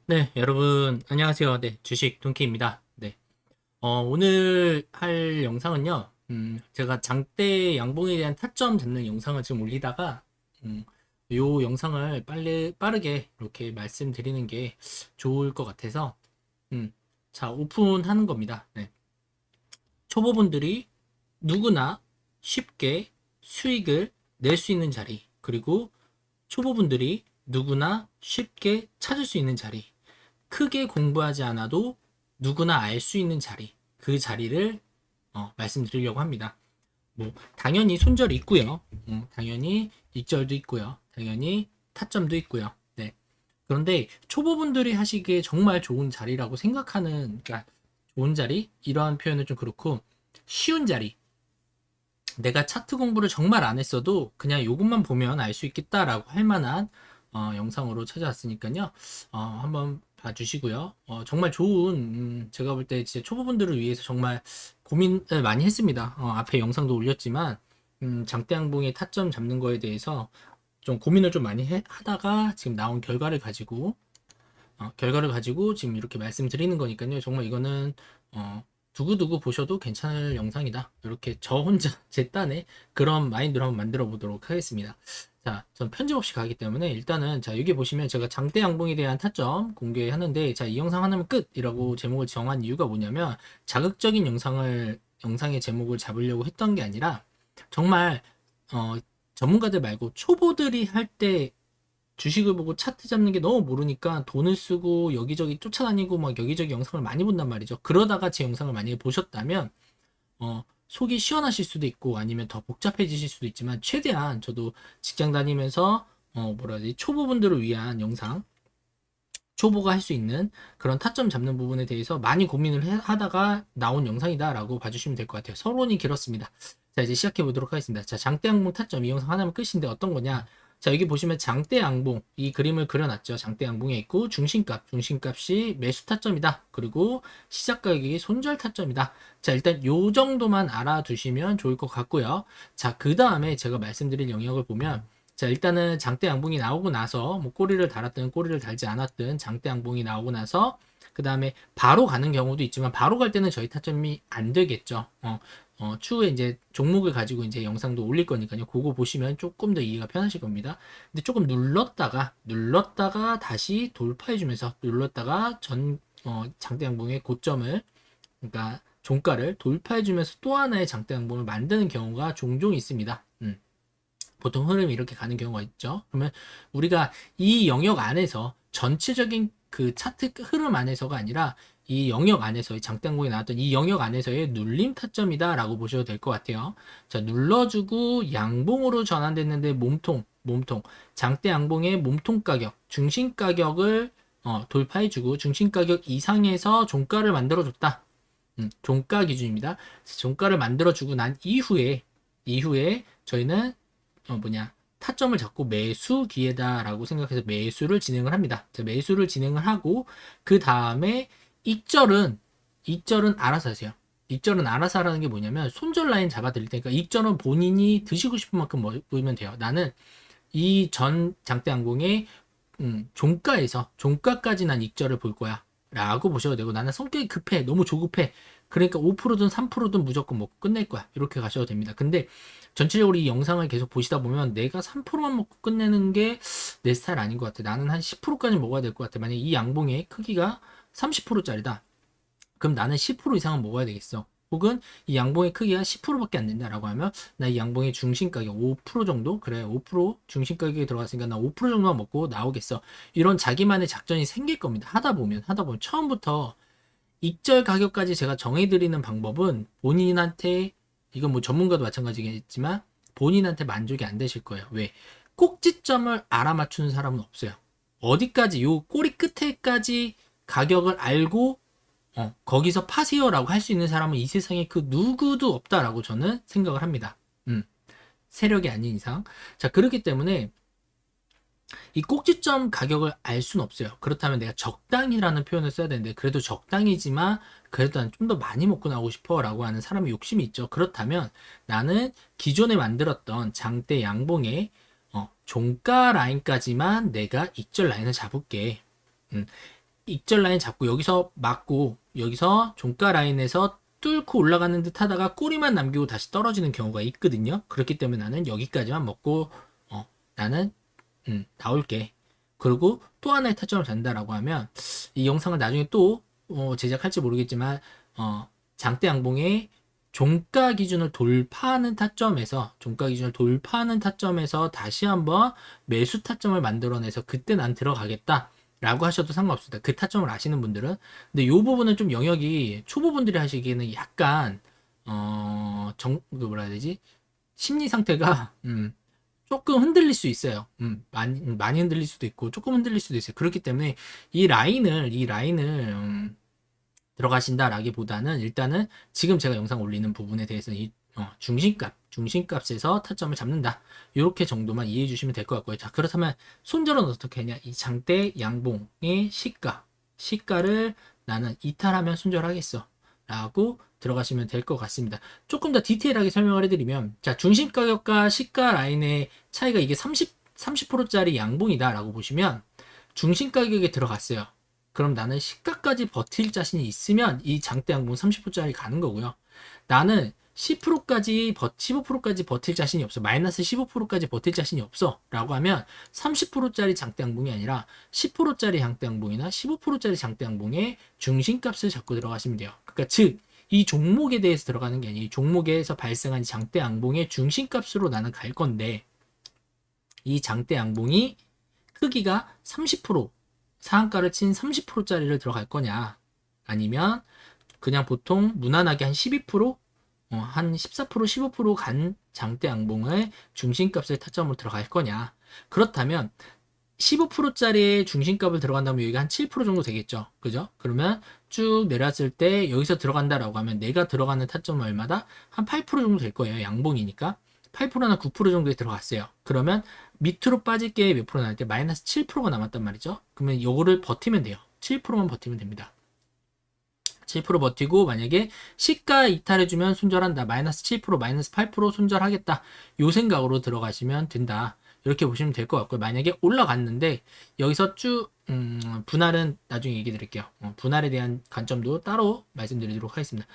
네, 여러분, 안녕하세요. 네, 주식 돈키입니다. 네. 오늘 할 영상은요, 제가 장대 양봉에 대한 타점 잡는 영상을 지금 올리다가, 요 영상을 빠르게 이렇게 말씀드리는 게 좋을 것 같아서, 음, 자, 오픈하는 겁니다. 네. 초보분들이 누구나 쉽게 수익을 낼 수 있는 자리, 그리고 초보분들이 누구나 쉽게 찾을 수 있는 자리, 크게 공부하지 않아도 누구나 알 수 있는 자리, 그 자리를 말씀드리려고 합니다. 뭐 당연히 손절이 있고요. 당연히 익절도 있고요. 당연히 타점도 있고요. 네. 그런데 초보분들이 하시기에 정말 좋은 자리라고 생각하는, 그러니까 좋은 자리, 이러한 표현은 좀 그렇고, 쉬운 자리, 내가 차트 공부를 정말 안 했어도 그냥 이것만 보면 알 수 있겠다라고 할 만한 영상으로 찾아왔으니까요. 한번 봐주시고요. 정말 좋은, 제가 볼 때 진짜 초보분들을 위해서 정말 고민을 많이 했습니다. 앞에 영상도 올렸지만, 장대양봉의 타점 잡는 거에 대해서 좀 고민을 좀 많이 하다가 지금 나온 결과를 가지고 지금 이렇게 말씀드리는 거니까요. 정말 이거는 두고두고 보셔도 괜찮을 영상이다. 이렇게 저 혼자 제 딴에 그런 마인드로 한번 만들어 보도록 하겠습니다. 자, 전 편집 없이 가기 때문에 일단은, 자, 여기 보시면 제가 장대 양봉에 대한 타점 공개하는데, 자, 이 영상 하나면 끝이라고 제목을 정한 이유가 뭐냐면, 자극적인 영상의 제목을 잡으려고 했던 게 아니라, 정말 어, 전문가들 말고 초보들이 할때 주식을 보고 차트 잡는 게 너무 모르니까 돈을 쓰고 여기저기 쫓아다니고 막 여기저기 영상을 많이 본단 말이죠. 그러다가 제 영상을 만약에 보셨다면 속이 시원하실 수도 있고 아니면 더 복잡해지실 수도 있지만, 최대한 저도 직장 다니면서 뭐라 해야 되지, 초보분들을 위한 영상, 초보가 할 수 있는 그런 타점 잡는 부분에 대해서 많이 고민을 하다가 나온 영상이다라고 봐주시면 될 것 같아요. 서론이 길었습니다. 자, 이제 시작해 보도록 하겠습니다. 자, 장대 양봉 타점, 이 영상 하나면 끝인데 어떤 거냐? 자, 여기 보시면 장대 양봉, 이 그림을 그려놨죠. 장대 양봉에 있고 중심값이 매수 타점이다. 그리고 시작 가격이 손절 타점이다. 자, 일단 요 정도만 알아두시면 좋을 것 같고요. 자, 그 다음에 제가 말씀드릴 영역을 보면, 자, 일단은 장대 양봉이 나오고 나서 뭐 꼬리를 달았든 꼬리를 달지 않았든 장대 양봉이 나오고 나서 그 다음에 바로 가는 경우도 있지만, 바로 갈 때는 저희 타점이 안 되겠죠. 추후에 이제 종목을 가지고 이제 영상도 올릴 거니까요. 그거 보시면 조금 더 이해가 편하실 겁니다. 근데 조금 눌렀다가 다시 돌파해주면서, 눌렀다가 장대 양봉의 고점을, 그러니까 종가를 돌파해주면서 또 하나의 장대 양봉을 만드는 경우가 종종 있습니다. 보통 흐름이 이렇게 가는 경우가 있죠. 그러면 우리가 이 영역 안에서, 전체적인 그 차트 흐름 안에서가 아니라 이 영역 안에서, 이 장대항공이 나왔던 이 영역 안에서의 눌림 타점이다라고 보셔도 될 것 같아요. 자, 눌러주고 양봉으로 전환됐는데 몸통, 장대 양봉의 몸통 가격, 중심 가격을 돌파해주고 중심 가격 이상에서 종가를 만들어줬다. 종가 기준입니다. 종가를 만들어주고 난 이후에 저희는 타점을 잡고 매수 기회다라고 생각해서 매수를 진행을 합니다. 자, 매수를 진행을 하고 그 다음에 익절은 알아서 하세요. 익절은 알아서 하라는 게 뭐냐면, 손절 라인 잡아 드릴 테니까 익절은 본인이 드시고 싶은 만큼 먹으면 돼요. 나는 이 전 장대 항공의 종가까지 난 익절을 볼 거야 라고 보셔도 되고, 나는 성격이 급해, 너무 조급해, 그러니까 5%든 3%든 무조건 먹고 끝낼 거야, 이렇게 가셔도 됩니다. 근데 전체적으로 이 영상을 계속 보시다 보면 내가 3%만 먹고 끝내는 게 내 스타일 아닌 것 같아, 나는 한 10%까지 먹어야 될 것 같아, 만약 이 양봉의 크기가 30%짜리다, 그럼 나는 10% 이상은 먹어야 되겠어. 혹은 이 양봉의 크기가 10%밖에 안 된다라고 하면, 나 이 양봉의 중심 가격 5% 정도? 그래, 5% 중심 가격이 들어갔으니까 나 5% 정도만 먹고 나오겠어. 이런 자기만의 작전이 생길 겁니다. 하다 보면 처음부터 익절 가격까지 제가 정해드리는 방법은 본인한테, 이건 뭐 전문가도 마찬가지겠지만 본인한테 만족이 안 되실 거예요. 왜? 꼭지점을 알아맞추는 사람은 없어요. 어디까지, 요 꼬리 끝에까지 가격을 알고 거기서 파세요라고 할 수 있는 사람은 이 세상에 그 누구도 없다라고 저는 생각을 합니다. 세력이 아닌 이상. 자, 그렇기 때문에 이 꼭지점 가격을 알 수는 없어요. 그렇다면 내가 적당히라는 표현을 써야 되는데, 그래도 적당이지만 그래도 난 좀 더 많이 먹고 나오고 싶어 라고 하는 사람의 욕심이 있죠. 그렇다면 나는 기존에 만들었던 장대 양봉의 종가 라인까지만 내가 익절 라인을 잡을게. 음, 익절 라인 잡고 여기서 맞고 여기서 종가 라인에서 뚫고 올라가는 듯 하다가 꼬리만 남기고 다시 떨어지는 경우가 있거든요. 그렇기 때문에 나는 여기까지만 먹고 나는 나올게. 그리고 또 하나의 타점을 잔다라고 하면 이 영상을 나중에 또 제작할지 모르겠지만 장대 양봉의 종가 기준을 돌파하는 타점에서 다시 한번 매수 타점을 만들어내서 그때 난 들어가겠다 라고 하셔도 상관없습니다. 그 타점을 아시는 분들은. 근데 이 부분은 좀 영역이 초보분들이 하시기에는 약간 뭐라 해야 되지, 심리 상태가 조금 흔들릴 수 있어요. 많이 흔들릴 수도 있고 조금 흔들릴 수도 있어요. 그렇기 때문에 이 라인을 들어가신다라기보다는 일단은 지금 제가 영상 올리는 부분에 대해서 중심값에서 타점을 잡는다. 이렇게 정도만 이해해 주시면 될 것 같고요. 자, 그렇다면 손절은 어떻게 하냐? 이 장대 양봉의 시가를 나는 이탈하면 손절하겠어 라고 들어가시면 될 것 같습니다. 조금 더 디테일하게 설명을 해드리면, 자, 중심 가격과 시가 라인의 차이가 이게 30%짜리 양봉이다 라고 보시면, 중심 가격에 들어갔어요. 그럼 나는 시가까지 버틸 자신이 있으면 이 장대 양봉 30%짜리 가는 거고요. 나는 10%까지 15%까지 버틸 자신이 없어. 마이너스 15%까지 버틸 자신이 없어. 라고 하면 30%짜리 장대 양봉이 아니라 10%짜리 장대 양봉이나 15%짜리 장대 양봉의 중심값을 잡고 들어가시면 돼요. 그러니까 즉, 이 종목에 대해서 들어가는 게 아니라 이 종목에서 발생한 장대 양봉의 중심값으로 나는 갈 건데, 이 장대 양봉이 크기가 30%, 상한가를 친 30%짜리를 들어갈 거냐, 아니면 그냥 보통 무난하게 한 12%, 한 14%, 15%간 장대 양봉의 중심값을 타점으로 들어갈 거냐. 그렇다면 15%짜리의 중심값을 들어간다면 여기가 한 7% 정도 되겠죠. 그죠? 그러면 쭉 내려왔을 때 여기서 들어간다라고 하면 내가 들어가는 타점은 얼마다? 한 8% 정도 될 거예요. 양봉이니까. 8%나 9% 정도에 들어갔어요. 그러면 밑으로 빠질 게 몇 프로 나올 때 마이너스 7%가 남았단 말이죠. 그러면 이거를 버티면 돼요. 7%만 버티면 됩니다. 7% 버티고 만약에 시가 이탈해주면 손절한다. 마이너스 7%, 마이너스 8% 손절하겠다. 요 생각으로 들어가시면 된다. 이렇게 보시면 될 것 같고요. 만약에 올라갔는데 여기서 쭉 분할은 나중에 얘기 드릴게요. 분할에 대한 관점도 따로 말씀드리도록 하겠습니다.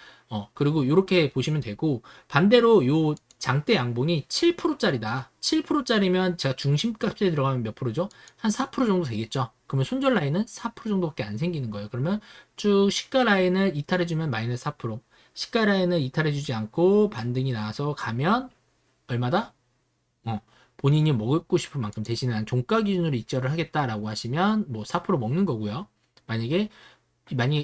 그리고 이렇게 보시면 되고, 반대로 요 장대 양봉이 7%짜리다. 7%짜리면 제가 중심값에 들어가면 몇 프로죠? 한 4% 정도 되겠죠. 그러면 손절 라인은 4% 정도밖에 안 생기는 거예요. 그러면 쭉 시가 라인을 이탈해주면 마이너스 4%, 시가 라인을 이탈해주지 않고 반등이 나와서 가면 얼마다? 본인이 먹고 싶은 만큼 대신에 난 종가 기준으로 익절을 하겠다라고 하시면 뭐 4% 먹는 거고요. 만약에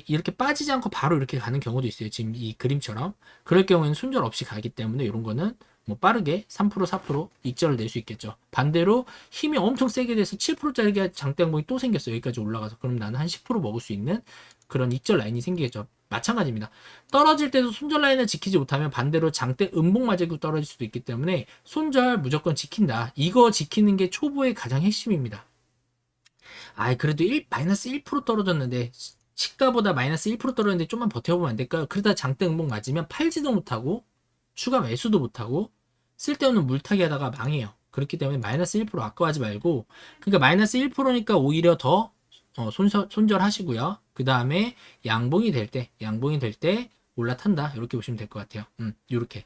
이렇게 빠지지 않고 바로 이렇게 가는 경우도 있어요. 지금 이 그림처럼. 그럴 경우에는 손절 없이 가기 때문에 이런 거는 뭐 빠르게 3%, 4% 익절을 낼 수 있겠죠. 반대로 힘이 엄청 세게 돼서 7%짜리 장대 양봉이 또 생겼어요. 여기까지 올라가서. 그럼 나는 한 10% 먹을 수 있는 그런 익절 라인이 생기겠죠. 마찬가지입니다. 떨어질 때도 손절 라인을 지키지 못하면 반대로 장대 음봉 맞고 떨어질 수도 있기 때문에 손절 무조건 지킨다. 이거 지키는 게 초보의 가장 핵심입니다. 그래도 마이너스 1% 떨어졌는데, 시가보다 마이너스 1% 떨어졌는데 좀만 버텨보면 안 될까요? 그러다 장대 음봉 맞으면 팔지도 못하고 추가 매수도 못하고 쓸데없는 물타기 하다가 망해요. 그렇기 때문에 마이너스 1% 아까워하지 말고, 그러니까 마이너스 1%니까 오히려 더 손절하시고요. 그 다음에 양봉이 될 때 올라탄다. 이렇게 보시면 될 것 같아요. 이렇게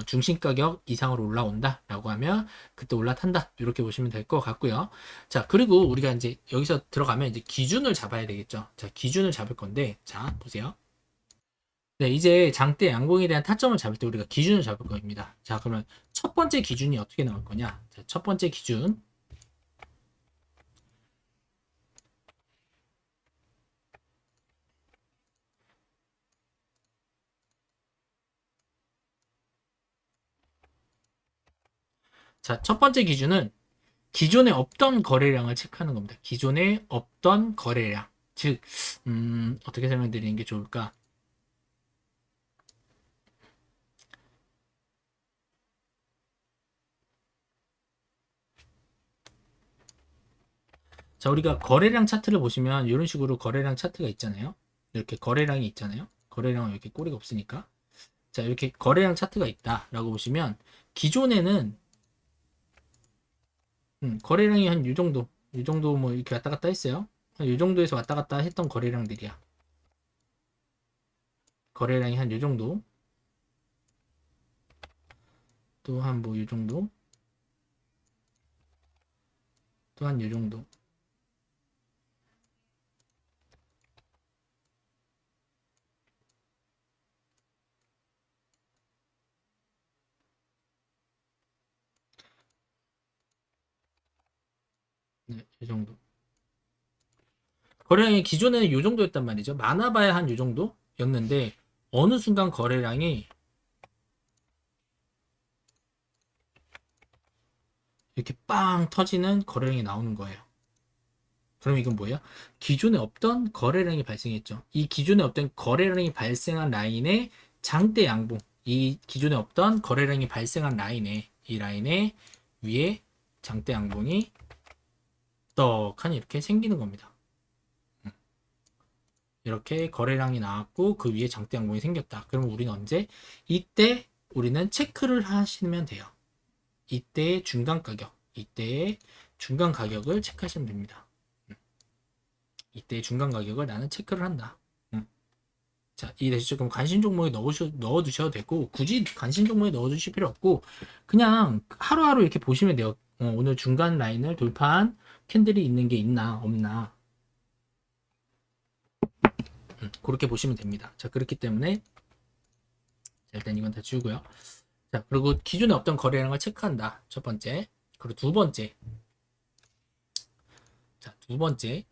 중심 가격 이상으로 올라온다 라고 하면 그때 올라탄다. 이렇게 보시면 될 것 같고요. 자, 그리고 우리가 이제 여기서 들어가면 이제 기준을 잡아야 되겠죠. 자, 기준을 잡을 건데, 자, 보세요. 네, 이제 장대 양봉에 대한 타점을 잡을 때 우리가 기준을 잡을 겁니다. 자, 그러면 첫 번째 기준이 어떻게 나올 거냐? 자, 첫 번째 기준. 자, 첫 번째 기준은 기존에 없던 거래량을 체크하는 겁니다. 기존에 없던 거래량. 즉, 어떻게 설명드리는 게 좋을까? 자, 우리가 거래량 차트를 보시면 이런 식으로 거래량 차트가 있잖아요. 이렇게 거래량이 있잖아요. 거래량은 이렇게 꼬리가 없으니까. 자, 이렇게 거래량 차트가 있다라고 보시면 기존에는 거래량이 한 이 정도 뭐 이렇게 왔다 갔다 했어요. 이 정도에서 왔다 갔다 했던 거래량들이야. 거래량이 한 요 정도. 또 한 뭐 요 정도. 또 한 요 정도. 네, 요 정도. 거래량이 기존에는 요 정도였단 말이죠. 많아봐야 한 요 정도였는데 어느 순간 거래량이 이렇게 빵 터지는 거래량이 나오는 거예요. 그럼 이건 뭐예요? 기존에 없던 거래량이 발생했죠. 이 기존에 없던 거래량이 발생한 라인에 장대 양봉, 이 기존에 없던 거래량이 발생한 라인에 이 라인에 위에 장대 양봉이 떡하니 이렇게 생기는 겁니다. 이렇게 거래량이 나왔고 그 위에 장대 양봉이 생겼다. 그럼 우리는 언제? 이때 우리는 체크를 하시면 돼요. 이때의 중간 가격, 이때의 중간 가격을 체크하시면 됩니다. 이때의 중간 가격을 나는 체크를 한다. 자, 이해되시죠? 그럼 관심 종목에 넣어두셔도 되고, 굳이 관심 종목에 넣어두실 필요 없고, 그냥 하루하루 이렇게 보시면 돼요. 오늘 중간 라인을 돌파한 캔들이 있는 게 있나, 없나. 그렇게 보시면 됩니다. 자, 그렇기 때문에, 자, 일단 이건 다 지우고요. 자, 그리고 기존에 없던 거래량을 체크한다. 첫 번째. 그리고 두 번째. 자, 두 번째.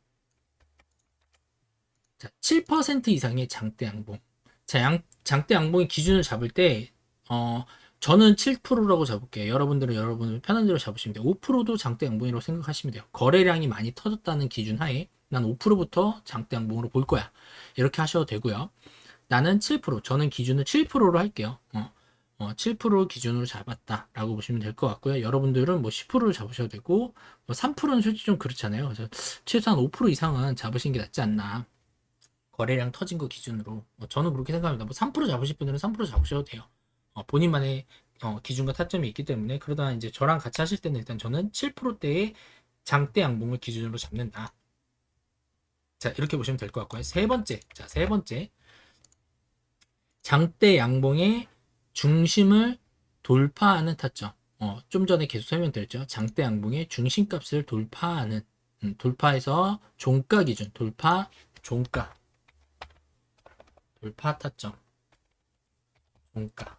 자, 7% 이상의 장대 양봉. 자, 장대 양봉의 기준을 잡을 때, 저는 7%라고 잡을게요. 여러분들은 여러분을 편한 대로 잡으시면 돼요. 5%도 장대 양봉이라고 생각하시면 돼요. 거래량이 많이 터졌다는 기준 하에 난 5%부터 장대 양봉으로 볼 거야. 이렇게 하셔도 되고요. 나는 7%, 저는 기준을 7%로 할게요. 7% 기준으로 잡았다라고 보시면 될 것 같고요. 여러분들은 뭐 10%를 잡으셔도 되고, 뭐 3%는 솔직히 좀 그렇잖아요. 그래서 최소한 5% 이상은 잡으시는 게 낫지 않나. 거래량 터진 거 기준으로 저는 그렇게 생각합니다. 뭐 3% 잡으실 분들은 3% 잡으셔도 돼요. 본인만의 기준과 타점이 있기 때문에 그러다 이제 저랑 같이 하실 때는 일단 저는 7%대의 장대 양봉을 기준으로 잡는다. 자, 이렇게 보시면 될 것 같고요. 세 번째, 자, 세 번째, 장대 양봉의 중심을 돌파하는 타점. 좀 전에 계속 설명드렸죠. 장대 양봉의 중심값을 돌파하는 돌파해서 종가 기준, 돌파, 종가, 돌파 타점, 종가.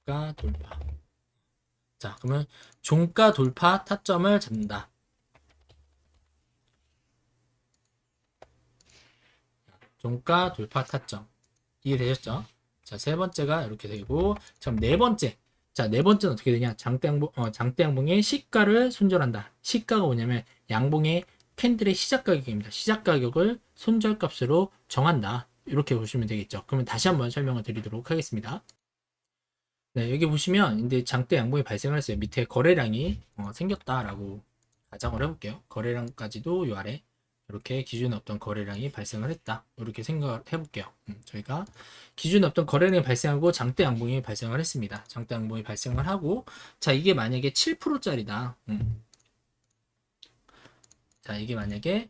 종가 돌파. 자, 그러면 종가 돌파 타점을 잡는다. 종가 돌파 타점. 이해되셨죠? 자, 세 번째가 이렇게 되고, 자, 네 번째. 자, 네 번째는 어떻게 되냐? 장대 양봉의 시가를 손절한다. 시가가 뭐냐면 양봉의 캔들의 시작 가격입니다. 시작 가격을 손절값으로 정한다. 이렇게 보시면 되겠죠. 그러면 다시 한번 설명을 드리도록 하겠습니다. 네, 여기 보시면 이제 장대 양봉이 발생을 했어요. 밑에 거래량이 생겼다라고 가정을 해볼게요. 거래량까지도 요 아래 이렇게 기준에 없던 거래량이 발생을 했다. 이렇게 생각을 해볼게요. 저희가 기준에 없던 거래량이 발생하고 장대 양봉이 발생을 했습니다. 장대 양봉이 발생을 하고 자, 이게 만약에 7%짜리다. 자, 이게 만약에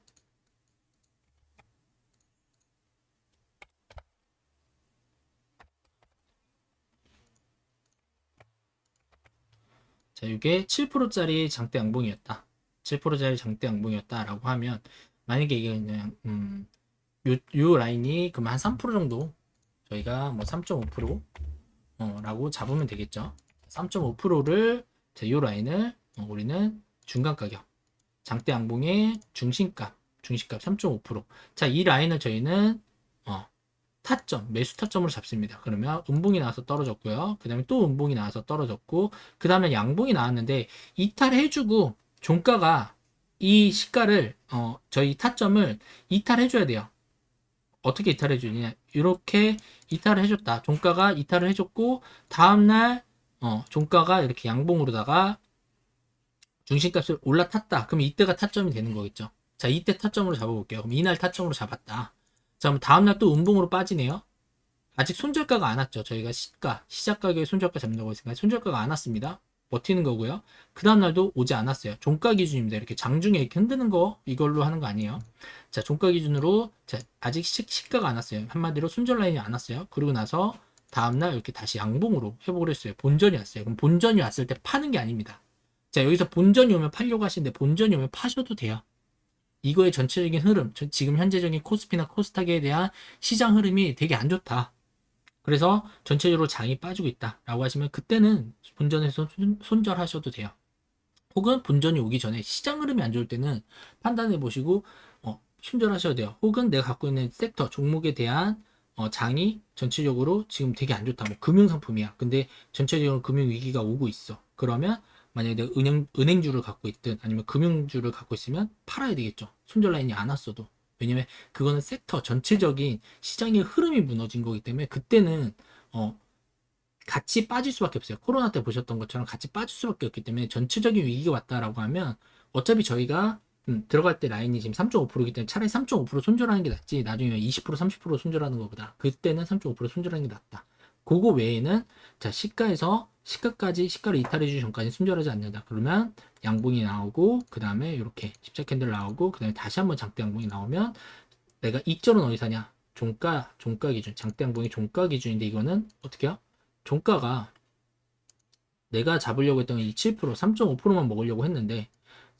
자, 이게 7%짜리 장대 양봉이었다. 7%짜리 장대 양봉이었다라고 하면 만약에 이게 그냥 요 라인이 그럼 한 3% 정도 저희가 뭐 3.5% 라고 잡으면 되겠죠. 3.5%를 요 라인을 우리는 중간 가격 장대 양봉의 중심값 3.5%. 자, 이 라인을 저희는 타점, 매수 타점으로 잡습니다. 그러면 음봉이 나와서 떨어졌고요. 그 다음에 또 음봉이 나와서 떨어졌고, 그 다음에 양봉이 나왔는데, 이탈해주고, 종가가 이 시가를, 저희 타점을 이탈해줘야 돼요. 어떻게 이탈해주느냐. 이렇게 이탈을 해줬다. 종가가 이탈을 해줬고, 다음날, 종가가 이렇게 양봉으로다가 중심값을 올라탔다. 그럼 이때가 타점이 되는 거겠죠. 자, 이때 타점으로 잡아볼게요. 그럼 이날 타점으로 잡았다. 자, 그럼 다음날 또 음봉으로 빠지네요. 아직 손절가가 안 왔죠. 저희가 시작 가격에 손절가 잡는다고 했으니까 손절가가 안 왔습니다. 버티는 거고요. 그 다음날도 오지 않았어요. 종가 기준입니다. 이렇게 장중에 이렇게 흔드는 거 이걸로 하는 거 아니에요. 자, 종가 기준으로 자, 아직 시가가 안 왔어요. 한마디로 손절 라인이 안 왔어요. 그리고 나서 다음날 이렇게 다시 양봉으로 회복을 했어요. 본전이 왔어요. 그럼 본전이 왔을 때 파는 게 아닙니다. 자, 여기서 본전이 오면 팔려고 하시는데 본전이 오면 파셔도 돼요. 이거의 전체적인 흐름, 지금 현재적인 코스피나 코스닥에 대한 시장 흐름이 되게 안 좋다. 그래서 전체적으로 장이 빠지고 있다라고 하시면 그때는 본전에서 손절하셔도 돼요. 혹은 본전이 오기 전에 시장 흐름이 안 좋을 때는 판단해 보시고 손절하셔도 돼요. 혹은 내가 갖고 있는 섹터 종목에 대한 장이 전체적으로 지금 되게 안 좋다. 뭐 금융상품이야. 근데 전체적으로 금융 위기가 오고 있어. 그러면 만약에 내가 은행주를 갖고 있든 아니면 금융주를 갖고 있으면 팔아야 되겠죠. 손절 라인이 안 왔어도. 왜냐면 그거는 섹터 전체적인 시장의 흐름이 무너진 거기 때문에 그때는 같이 빠질 수밖에 없어요. 코로나 때 보셨던 것처럼 같이 빠질 수밖에 없기 때문에 전체적인 위기가 왔다라고 하면 어차피 저희가 들어갈 때 라인이 지금 3.5%이기 때문에 차라리 3.5% 손절하는 게 낫지 나중에 20% 30% 손절하는 것보다 그때는 3.5% 손절하는 게 낫다. 그거 외에는 자 시가에서 시가를 이탈해 주기 전까지 손절하지 않는다. 그러면 양봉이 나오고 그 다음에 이렇게 십자 캔들 나오고 그 다음에 다시 한번 장대 양봉이 나오면 내가 익절은 어디 사냐? 종가 기준 장대 양봉이 종가 기준인데 이거는 어떻게 해요? 종가가 내가 잡으려고 했던 이 7%, 3.5%만 먹으려고 했는데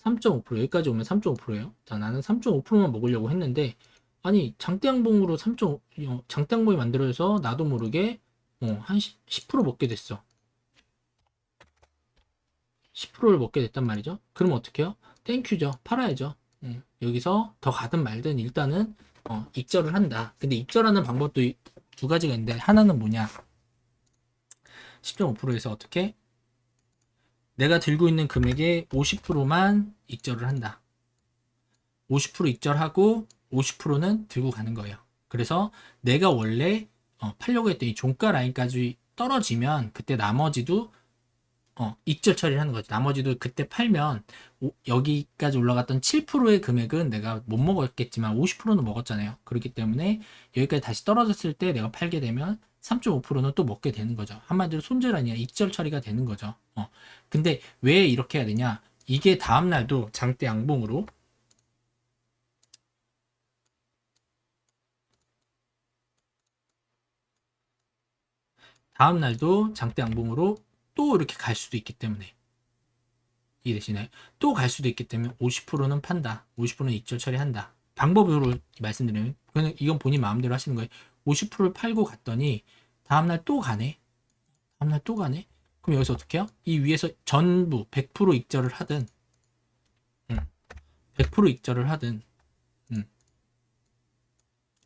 3.5% 여기까지 오면 3.5%예요. 자, 나는 3.5%만 먹으려고 했는데 아니 장대양봉으로 3.5 장대양봉이 만들어져서 나도 모르게 한 10% 먹게 됐어. 10%를 먹게 됐단 말이죠. 그럼 어떻게 해요? 땡큐죠. 팔아야죠. 여기서 더 가든 말든 일단은 익절을 한다. 근데 익절하는 방법도 두 가지가 있는데 하나는 뭐냐? 10.5%에서 어떻게 내가 들고 있는 금액의 50%만 익절을 한다. 50% 익절하고 50%는 들고 가는 거예요. 그래서 내가 원래 팔려고 했던 이 종가 라인까지 떨어지면 그때 나머지도 익절 처리를 하는 거지. 나머지도 그때 팔면 여기까지 올라갔던 7%의 금액은 내가 못 먹었겠지만 50%는 먹었잖아요. 그렇기 때문에 여기까지 다시 떨어졌을 때 내가 팔게 되면 3.5%는 또 먹게 되는 거죠. 한마디로 손절 아니야. 익절 처리가 되는 거죠. 근데 왜 이렇게 해야 되냐? 이게 다음날도 장대 양봉으로 다음날도 장대 양봉으로 또 이렇게 갈 수도 있기 때문에 이해되시나요? 또 갈 수도 있기 때문에 50%는 판다. 50%는 익절 처리한다. 방법으로 말씀드리면 이건 본인 마음대로 하시는 거예요. 50%를 팔고 갔더니 다음날 또 가네. 다음날 또 가네. 그럼 여기서 어떻게 해요? 이 위에서 전부 100% 익절을 하든 100% 익절을 하든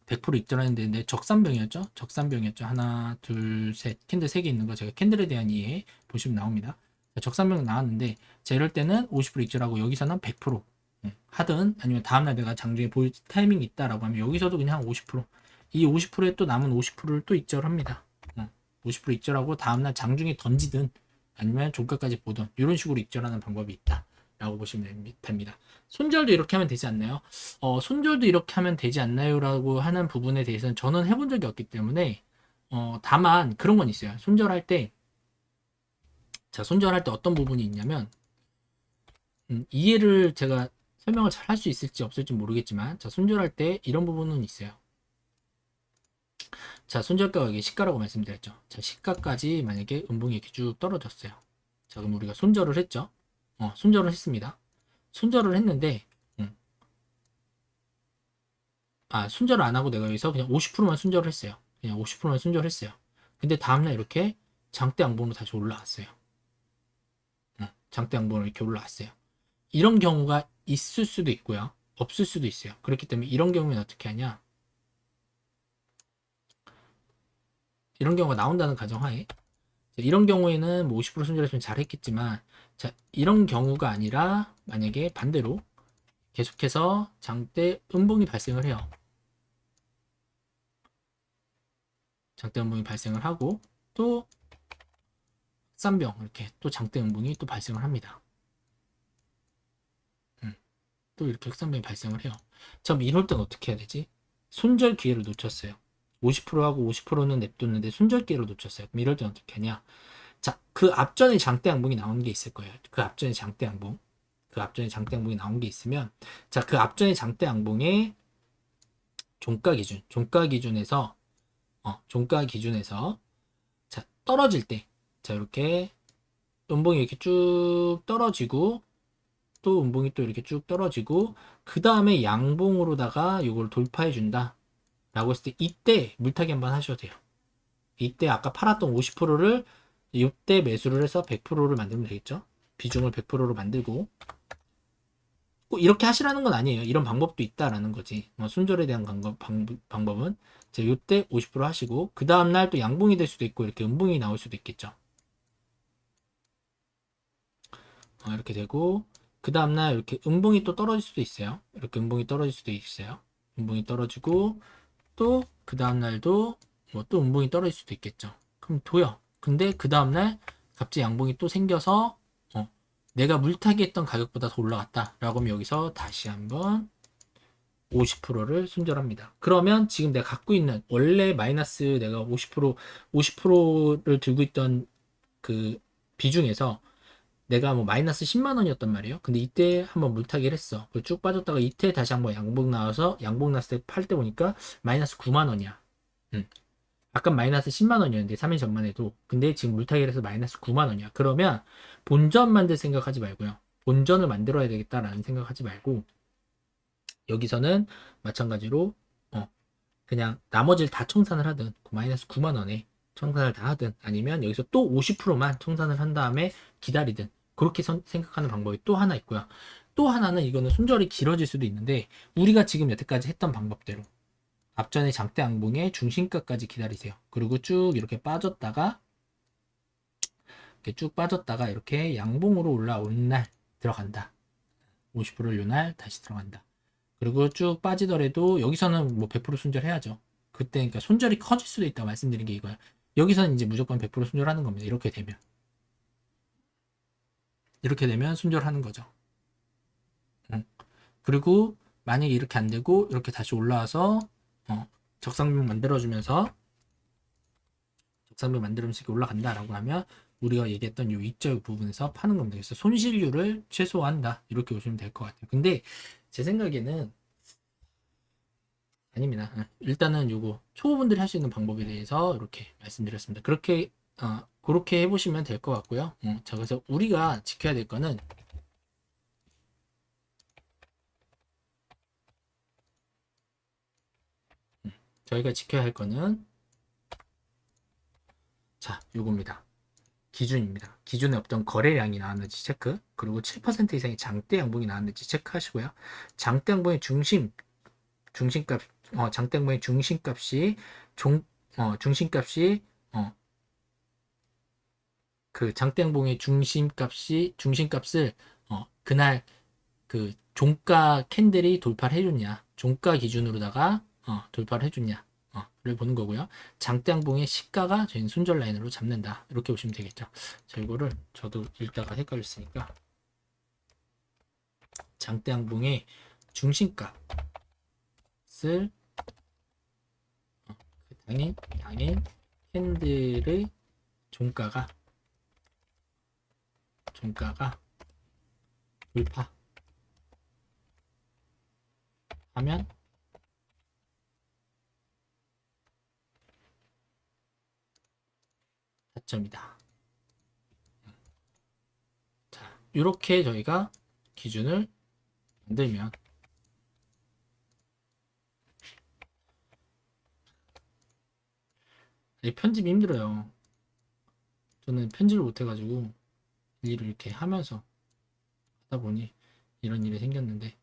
100% 익절하는데 적산병이었죠? 적산병이었죠. 하나, 둘, 셋. 캔들 3개 있는 거 제가 캔들에 대한 이해 보시면 나옵니다. 적산병 나왔는데 자 이럴 때는 50% 익절하고 여기서는 100% 하든 아니면 다음날 내가 장중에 볼 타이밍이 있다라고 하면 여기서도 그냥 50%이 50%에 또 남은 50%를 또 익절합니다. 50% 익절하고 다음날 장중에 던지든 아니면 종가까지 보든 이런 식으로 익절하는 방법이 있다. 라고 보시면 됩니다. 손절도 이렇게 하면 되지 않나요? 손절도 이렇게 하면 되지 않나요? 라고 하는 부분에 대해서는 저는 해본 적이 없기 때문에 다만 그런 건 있어요. 손절할 때 자, 손절할 때 어떤 부분이 있냐면 이해를 제가 설명을 잘 할 수 있을지 없을지 모르겠지만 자, 손절할 때 이런 부분은 있어요. 자, 손절가가 이게 시가라고 말씀드렸죠. 자, 시가까지 만약에 음봉이 이렇게 쭉 떨어졌어요. 자, 그럼 우리가 손절을 했죠. 손절을 했습니다. 손절을 했는데 손절을 안 하고 내가 여기서 그냥 50%만 손절을 했어요. 그냥 50%만 손절을 했어요. 근데 다음날 이렇게 장대 양봉으로 다시 올라왔어요. 장대 양봉으로 이렇게 올라왔어요. 이런 경우가 있을 수도 있고요. 없을 수도 있어요. 그렇기 때문에 이런 경우에는 어떻게 하냐? 이런 경우가 나온다는 가정하에 이런 경우에는 뭐 50% 손절했으면 잘했겠지만 자, 이런 경우가 아니라 만약에 반대로 계속해서 장대 음봉이 발생을 해요. 장대 음봉이 발생을 하고 또 흑산병 이렇게 또 장대 음봉이 또 발생을 합니다. 또 이렇게 흑산병이 발생을 해요. 참 이럴 땐 어떻게 해야 되지? 손절 기회를 놓쳤어요. 50% 하고 50%는 냅뒀는데 손절 기회를 놓쳤어요. 그럼 이럴 땐 어떻게 하냐? 자, 그 앞전에 장대 양봉이 나오는 게 있을 거예요. 그 앞전에 장대 양봉. 그 앞전에 장대 양봉이 나온 게 있으면, 자, 그 앞전에 장대 양봉의 종가 기준에서, 자, 떨어질 때, 자, 이렇게 음봉이 이렇게 쭉 떨어지고, 또 음봉이 또 이렇게 쭉 떨어지고, 그 다음에 양봉으로다가 이걸 돌파해 준다 라고 했을 때, 이때 물타기 한번 하셔도 돼요. 이때 아까 팔았던 50%를 이때 매수를 해서 100%를 만들면 되겠죠. 비중을 100%로 만들고, 꼭 이렇게 하시라는 건 아니에요. 이런 방법도 있다라는 거지. 순절에 대한 방법은 이제 이때 50% 하시고, 그 다음날 또 양봉이 될 수도 있고, 이렇게 음봉이 나올 수도 있겠죠. 이렇게 되고, 그 다음날 이렇게 음봉이 또 떨어질 수도 있어요. 이렇게 음봉이 떨어질 수도 있어요. 음봉이 떨어지고, 또 그 다음날도 뭐 또 음봉이 떨어질 수도 있겠죠. 그럼 둬요. 근데 그 다음날 갑자기 양봉이 또 생겨서 내가 물타기 했던 가격보다 더 올라갔다 라고 하면 여기서 다시 한번 50%를 손절합니다. 그러면 지금 내가 갖고 있는 원래 마이너스 내가 50%를 들고 있던 그 비중에서 내가 뭐 마이너스 10만 원이었단 말이에요. 근데 이때 한번 물타기를 했어. 쭉 빠졌다가 이때 다시 한번 양봉 나와서 양봉 났을 때 팔 때 보니까 마이너스 9만 원이야. 아까 마이너스 10만 원이었는데 3일 전만 해도. 근데 지금 물타기를 해서 마이너스 9만 원이야. 그러면 본전 만들 생각하지 말고요. 본전을 만들어야 되겠다라는 생각하지 말고 여기서는 마찬가지로 그냥 나머지를 다 청산을 하든 그 마이너스 9만 원에 청산을 다 하든 아니면 여기서 또 50%만 청산을 한 다음에 기다리든 그렇게 생각하는 방법이 또 하나 있고요. 또 하나는 이거는 손절이 길어질 수도 있는데 우리가 지금 여태까지 했던 방법대로 앞전에 장대 양봉의 중심가까지 기다리세요. 그리고 쭉 이렇게 빠졌다가 이렇게 양봉으로 올라오는 날 들어간다. 50%를 요날 다시 들어간다. 그리고 쭉 빠지더라도 여기서는 뭐 100% 손절해야죠. 그때 그러니까 손절이 커질 수도 있다고 말씀드린 게 이거야. 여기서는 이제 무조건 100% 손절하는 겁니다. 이렇게 되면 손절하는 거죠. 그리고 만약에 이렇게 안 되고 이렇게 다시 올라와서 적상벽 만들어주면서 올라간다라고 하면 우리가 얘기했던 이 위적 부분에서 파는 겁니다. 그래서 손실률을 최소화한다 이렇게 보시면 될 것 같아요. 근데 제 생각에는 아닙니다. 일단은 요거 초보분들이 할 수 있는 방법에 대해서 이렇게 말씀드렸습니다. 그렇게 해보시면 될 것 같고요. 자, 그래서 우리가 지켜야 될 거는 저희가 지켜야 할 거는 자, 요겁니다. 기준입니다. 기준에 어떤 거래량이 나왔는지 체크, 그리고 7% 이상의 장대 양봉이 나왔는지 체크하시고요. 장대 양봉의 중심값, 장대 양봉의 중심값이 중심값이 그 장대양봉의 중심값을 그날 그 종가 캔들이 돌파를 해줬냐 종가 기준으로다가 돌파를 해줬냐를 보는 거고요. 장대양봉의 시가가 저희는 손절 라인으로 잡는다 이렇게 보시면 되겠죠. 자, 이거를 저도 읽다가 헷갈렸으니까 장대양봉의 중심값을 당일 캔들의 종가가 돌파하면 타점이다. 자, 이렇게 저희가 기준을 만들면 편집이 힘들어요. 저는 편집을 못해가지고 일을 이렇게 하면서 하다 보니 이런 일이 생겼는데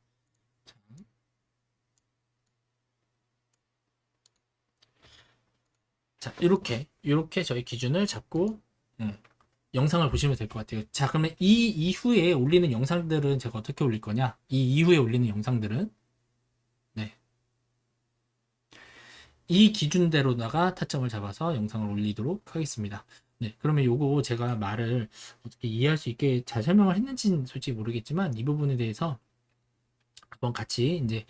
자, 이렇게 저희 기준을 잡고 영상을 보시면 될 것 같아요. 자, 그러면 이 이후에 올리는 영상들은 제가 어떻게 올릴 거냐? 이 이후에 올리는 영상들은 네, 이 기준대로다가 타점을 잡아서 영상을 올리도록 하겠습니다. 네, 그러면 요거 제가 말을 어떻게 이해할 수 있게 잘 설명을 했는지는 솔직히 모르겠지만 이 부분에 대해서 한번 같이 이제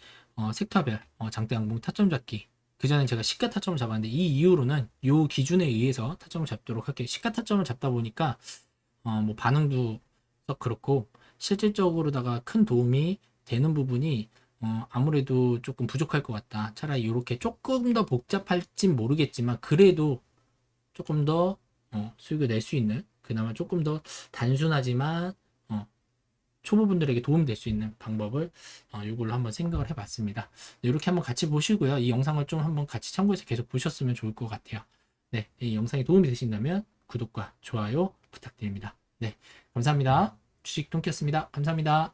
섹터별 장대 양봉 타점 잡기 그 전에 제가 시가 타점을 잡았는데 이 이후로는 요 기준에 의해서 타점을 잡도록 할게요. 시가 타점을 잡다 보니까 뭐 반응도 썩 그렇고 실질적으로다가 큰 도움이 되는 부분이 아무래도 조금 부족할 것 같다. 차라리 이렇게 조금 더 복잡할진 모르겠지만 그래도 조금 더 수익을 낼 수 있는 그나마 조금 더 단순하지만 초보분들에게 도움이 될 수 있는 방법을 이걸로 한번 생각을 해봤습니다. 네, 이렇게 한번 같이 보시고요. 이 영상을 좀 한번 같이 참고해서 계속 보셨으면 좋을 것 같아요. 네, 이 영상이 도움이 되신다면 구독과 좋아요 부탁드립니다. 네, 감사합니다. 주식 통키였습니다. 감사합니다.